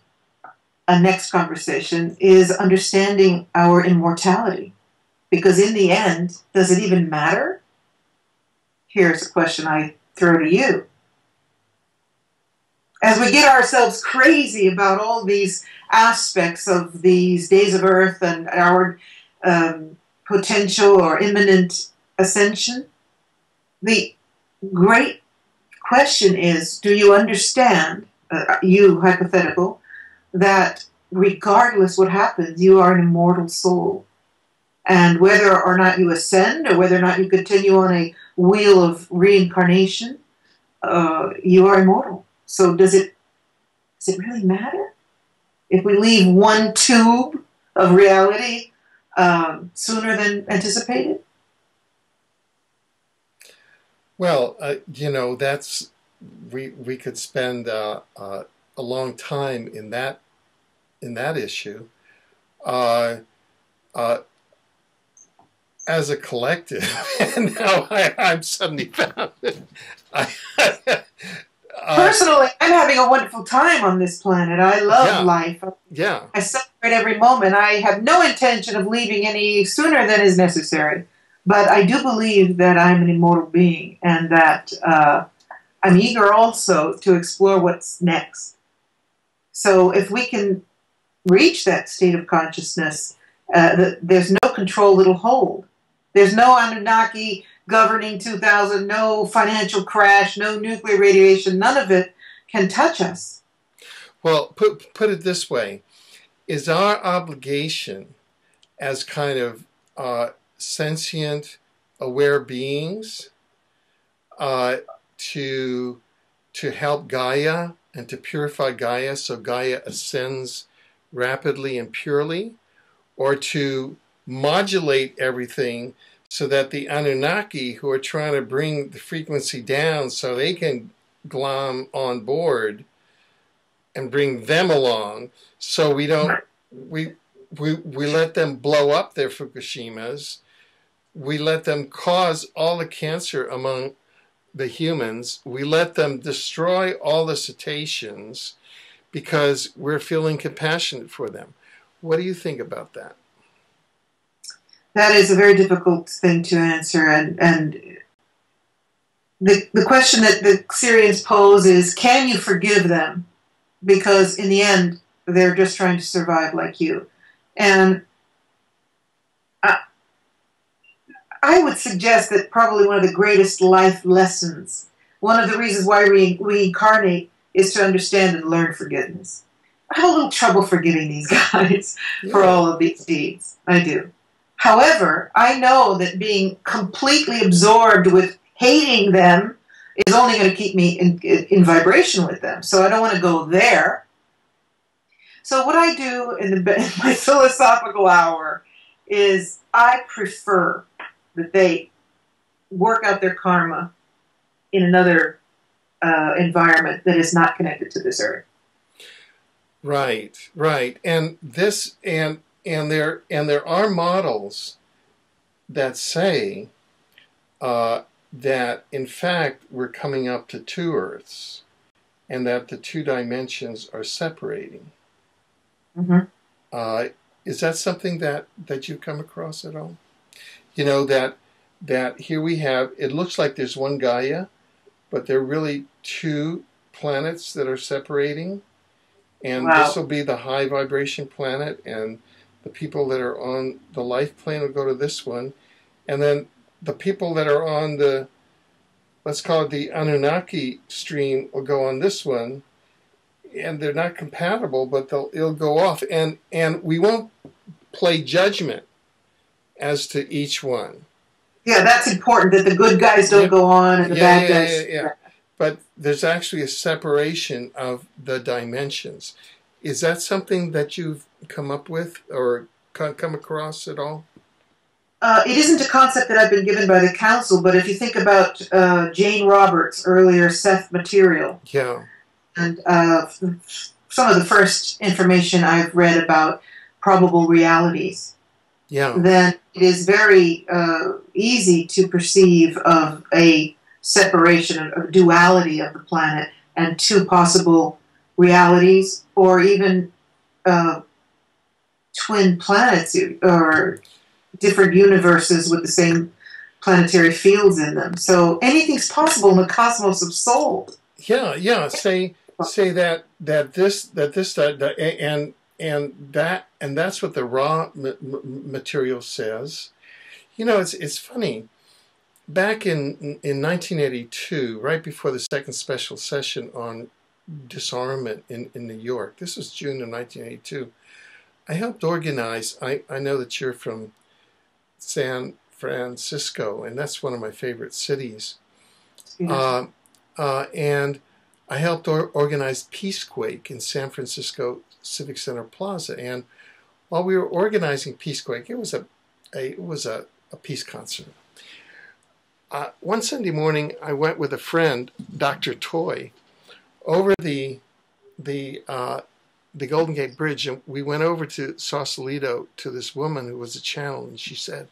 a next conversation is understanding our immortality. Because in the end, does it even matter? Here's a question I throw to you. As we get ourselves crazy about all these aspects of these days of Earth and our potential or imminent ascension, the great question is, do you understand, you hypothetical, that regardless what happens, you are an immortal soul? And whether or not you ascend, or whether or not you continue on a wheel of reincarnation, you are immortal. So does it really matter if we leave one tube of reality sooner than anticipated? Well, that's we could spend a long time in that issue. As a collective, and now I'm suddenly found it. Personally, I'm having a wonderful time on this planet. I love life. Yeah. I celebrate every moment. I have no intention of leaving any sooner than is necessary. But I do believe that I'm an immortal being, and that I'm eager also to explore what's next. So if we can reach that state of consciousness, there's no control it'll hold. There's no Anunnaki governing 2000, no financial crash, no nuclear radiation. None of it can touch us. Well, put it this way. Is our obligation as kind of sentient, aware beings to help Gaia and to purify Gaia so Gaia ascends rapidly and purely, or to modulate everything so that the Anunnaki, who are trying to bring the frequency down so they can glom on board and bring them along, so we don't we let them blow up their Fukushimas. We let them cause all the cancer among the humans. We let them destroy all the cetaceans because we're feeling compassionate for them. What do you think about that? That is a very difficult thing to answer, and the question that the Syrians pose is, can you forgive them? Because in the end, they're just trying to survive like you. And I would suggest that probably one of the greatest life lessons, one of the reasons why we reincarnate, is to understand and learn forgiveness. I have a little trouble forgiving these guys for all of these deeds. I do. However, I know that being completely absorbed with hating them is only going to keep me in vibration with them. So I don't want to go there. So what I do in my philosophical hour is I prefer that they work out their karma in another environment that is not connected to this earth. Right. And this and there are models that say that in fact we're coming up to two Earths, and that the two dimensions are separating. Mm-hmm. Is that something that you've come across at all? You know, that here we have, it looks like there's one Gaia, but there are really two planets that are separating. And this will be the high vibration planet, and the people that are on the life plane will go to this one. And then the people that are on the, let's call it the Anunnaki stream, will go on this one. And they're not compatible, but it'll go off. And we won't play judgment as to each one. Yeah, that's important, that the good guys don't go on and the bad guys. Yeah. But there's actually a separation of the dimensions. Is that something that you've come up with or come across at all? It isn't a concept that I've been given by the council, but if you think about Jane Roberts' earlier Seth material, and some of the first information I've read about probable realities, then it is very easy to perceive of a separation, of duality of the planet, and two possible realities, or even twin planets, or different universes with the same planetary fields in them. So anything's possible in the cosmos of soul. Yeah. Say that and that's what the raw material says. You know, it's funny. Back in 1982, right before the second special session on disarmament in New York, this was June of 1982, I helped organize, I know that you're from San Francisco, and that's one of my favorite cities. And I helped organize Peacequake in San Francisco Civic Center Plaza. And while we were organizing Peacequake, it was a peace concert. One Sunday morning, I went with a friend, Dr. Toy, over the Golden Gate Bridge, and we went over to Sausalito to this woman who was a channel, and she said,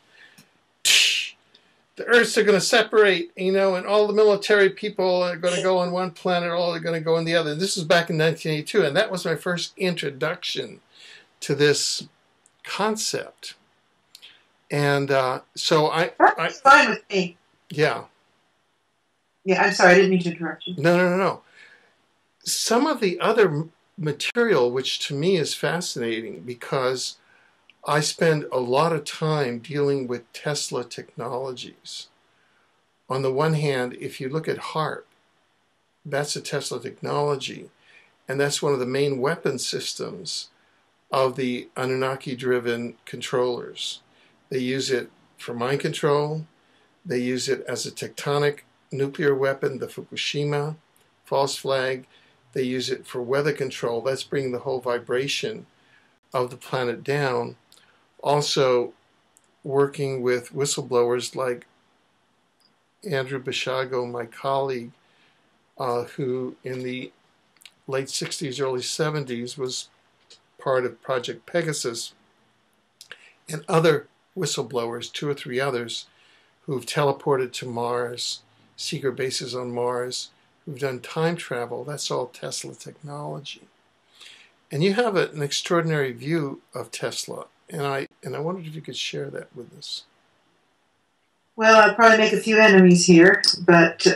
the Earths are going to separate, you know, and all the military people are going to go on one planet, all are going to go on the other. This was back in 1982, and that was my first introduction to this concept. And so that's fine with me. Yeah. Yeah, I'm sorry, I didn't mean to interrupt you. No. Some of the other material, which to me is fascinating, because I spend a lot of time dealing with Tesla technologies. On the one hand, if you look at HARP, that's a Tesla technology, and that's one of the main weapon systems of the Anunnaki-driven controllers. They use it for mind control. They use it as a tectonic nuclear weapon, the Fukushima false flag. They use it for weather control. That's bringing the whole vibration of the planet down. Also working with whistleblowers like Andrew Bishago, my colleague, who in the late 60s, early 70s was part of Project Pegasus, and other whistleblowers, 2 or 3 others, who've teleported to Mars, secret bases on Mars, who've done time travel. That's all Tesla technology. And you have an extraordinary view of Tesla, and I wondered if you could share that with us. Well, I'll probably make a few enemies here, but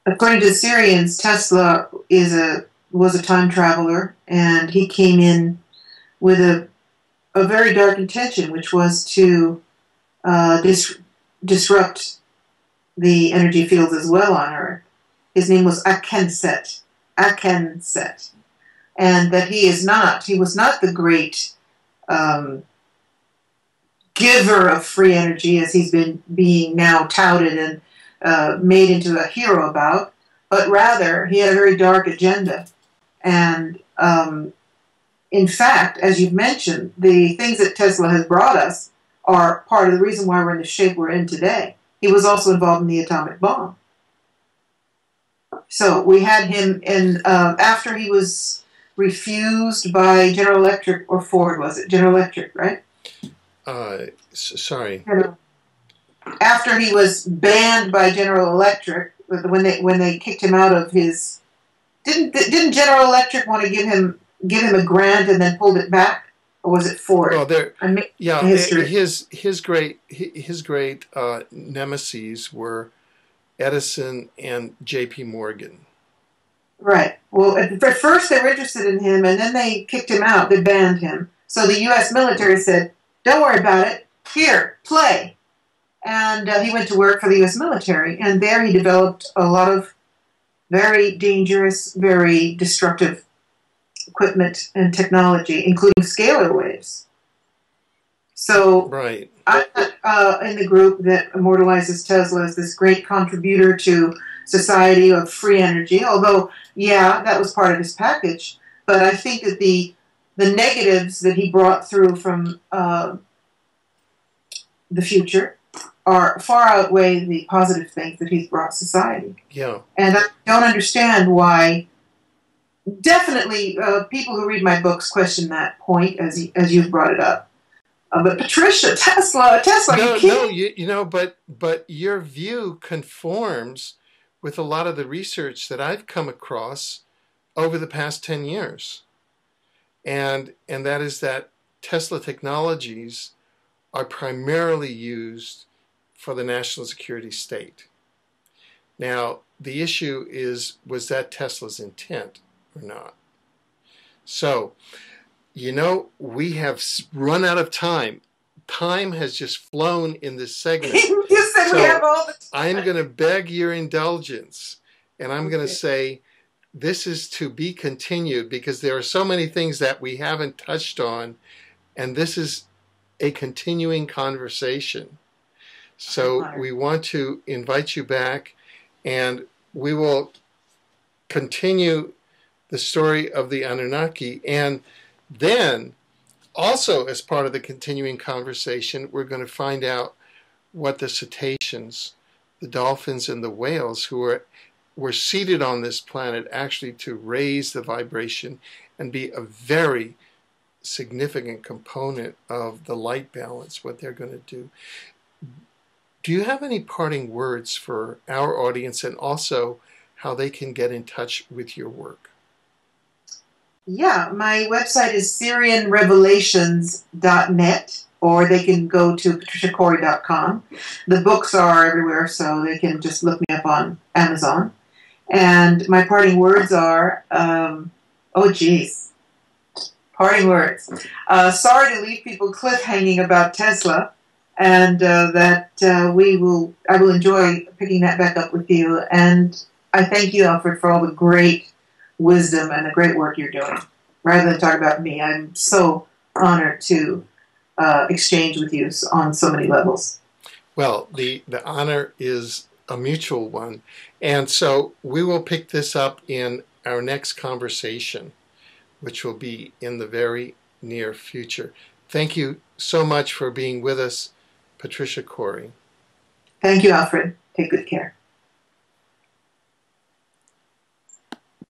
according to the Syrians, Tesla was a time traveler, and he came in with a very dark intention, which was to disrupt the energy fields as well on Earth. His name was Akenset, and that he was not the great giver of free energy as he's been being now touted and made into a hero about, but rather he had a very dark agenda. And in fact, as you've mentioned, the things that Tesla has brought us are part of the reason why we're in the shape we're in today. He was also involved in the atomic bomb. So we had him in, after he was refused by General Electric, or Ford, was it? General Electric, right? Sorry. After he was banned by General Electric, when they kicked him out of his, didn't General Electric want to give him a grant and then pulled it back, or was it Ford? Well, his great nemeses were Edison and J.P. Morgan. Right. Well, at first they were interested in him, and then they kicked him out. They banned him. So the U.S. military said, "Don't worry about it. Here, play." And he went to work for the U.S. military, and there he developed a lot of very dangerous, very destructive equipment and technology, including scalar waves. So right. I'm in the group that immortalizes Tesla as this great contributor to society of free energy, although, yeah, that was part of his package. But I think that the negatives that he brought through from the future far outweigh the positive things that he's brought society. Yeah. And I don't understand why. Definitely, people who read my books question that point, as you've brought it up. But Patricia, Tesla, but your view conforms with a lot of the research that I've come across over the past 10 years, and that is that Tesla technologies are primarily used for the national security state. Now, the issue is, was that Tesla's intent or not? So, we have run out of time. Time has just flown in this segment. You said we have all the time. I'm going to beg your indulgence, and I'm going to say this is to be continued, because there are so many things that we haven't touched on, and this is a continuing conversation. So we want to invite you back, and we will continue the story of the Anunnaki. And then, also as part of the continuing conversation, we're going to find out what the cetaceans, the dolphins and the whales who were seated on this planet actually to raise the vibration and be a very significant component of the light balance, what they're going to do. Do you have any parting words for our audience, and also how they can get in touch with your work? Yeah, my website is SyrianRevelations.net, or they can go to patriciacori.com. The books are everywhere, so they can just look me up on Amazon. And my parting words are, parting words. Sorry to leave people cliffhanging about Tesla, and I will enjoy picking that back up with you. And I thank you, Alfred, for all the great wisdom and the great work you're doing. Rather than talk about me, I'm so honored to exchange with you on so many levels. Well, the honor is a mutual one. And so we will pick this up in our next conversation, which will be in the very near future. Thank you so much for being with us, Patricia Cori. Thank you, Alfred. Take good care.